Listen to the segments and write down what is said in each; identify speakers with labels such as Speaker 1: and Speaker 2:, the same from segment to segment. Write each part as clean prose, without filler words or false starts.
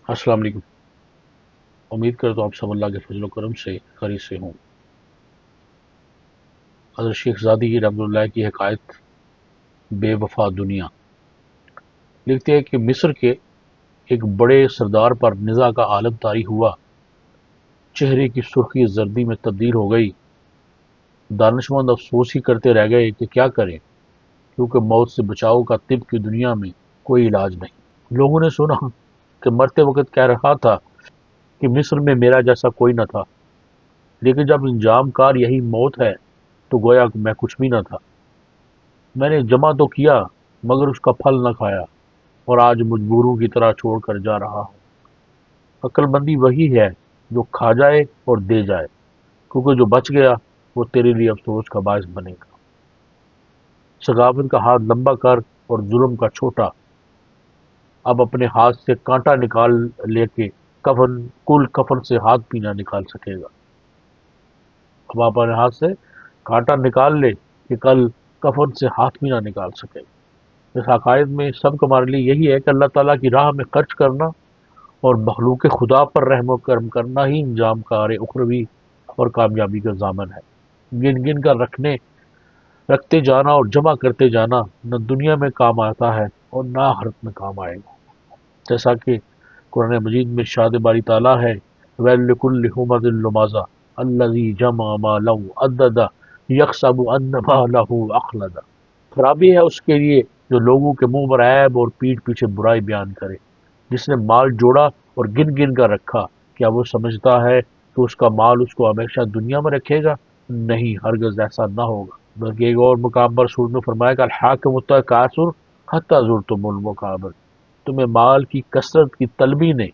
Speaker 1: السلام علیکم۔ امید کرتا ہوں آپ سب اللہ کے فضل و کرم سے خیریت سے ہوں۔ حضرت شیخ زادی رحمۃ اللہ کی حکایت بے وفا دنیا لکھتے ہیں کہ مصر کے ایک بڑے سردار پر نزاع کا عالم طاری ہوا۔ چہرے کی سرخی زردی میں تبدیل ہو گئی۔ دانشمند افسوس ہی کرتے رہ گئے کہ کیا کریں، کیونکہ موت سے بچاؤ کا طب کی دنیا میں کوئی علاج نہیں۔ لوگوں نے سنا کہ مرتے وقت کہہ رہا تھا کہ مصر میں میرا جیسا کوئی نہ تھا، لیکن جب انجام کار یہی موت ہے تو گویا کہ میں کچھ بھی نہ تھا۔ میں نے جمع تو کیا مگر اس کا پھل نہ کھایا، اور آج مجبوروں کی طرح چھوڑ کر جا رہا ہوں۔ عقل مندی وہی ہے جو کھا جائے اور دے جائے، کیونکہ جو بچ گیا وہ تیرے لیے افسوس کا باعث بنے گا۔ سخاوت کا ہاتھ لمبا کر اور ظلم کا چھوٹا۔ اب اپنے ہاتھ سے کانٹا نکال لے کے کفن سے ہاتھ بھی نہ نکال سکے گا۔ اب آپ اپنے ہاتھ سے کانٹا نکال لے کہ کل کفن سے ہاتھ بھی نہ نکال سکے گا۔ اس عقائد میں سب کا ہمارے لیے یہی ہے کہ اللہ تعالیٰ کی راہ میں خرچ کرنا اور مخلوق خدا پر رحم و کرم کرنا ہی انجام کار اخروی اور کامیابی کا ضامن ہے۔ گن گن کر رکھتے جانا اور جمع کرتے جانا نہ دنیا میں کام آتا ہے اور نہ آخرت میں کام آئے گا۔ جیسا کہ قرآن مجید میں ارشاد باری تعالیٰ ہے، وَيْلٌ لِكُلِّ هُمَزَةٍ لُمَزَةٍ الَّذِي جَمَعَ مَالًا وَعَدَّدَهُ يَحْسَبُ أَنَّ مَالَهُ أَخْلَدَهُ۔ خرابی ہے اس کے لیے جو لوگوں کے منہ پر عیب اور پیٹھ پیچھے برائی بیان کرے، جس نے مال جوڑا اور گن گن کر رکھا، کیا وہ سمجھتا ہے کہ اس کا مال اس کو ہمیشہ دنیا میں رکھے گا؟ نہیں، ہرگز ایسا نہ ہوگا۔ بلکہ ایک اور مقام پر سورۃ میں فرمایا کہ الحاکم التکاثر حتی زرتم المقابر۔ تمہیں مال کی کثرت کی طلبی نے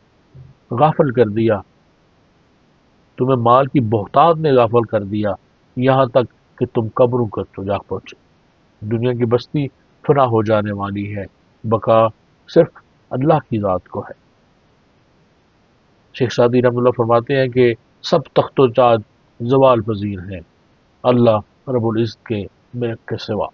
Speaker 1: غافل کر دیا، تمہیں مال کی بہتات نے غافل کر دیا، یہاں تک کہ تم قبروں کو جا پہنچے۔ دنیا کی بستی فنا ہو جانے والی ہے، بقا صرف اللہ کی ذات کو ہے۔ شیخ سعدی رحمۃ اللہ فرماتے ہیں کہ سب تخت و تاج زوال پذیر ہیں، اللہ رب العزت کے ملک کے سوا۔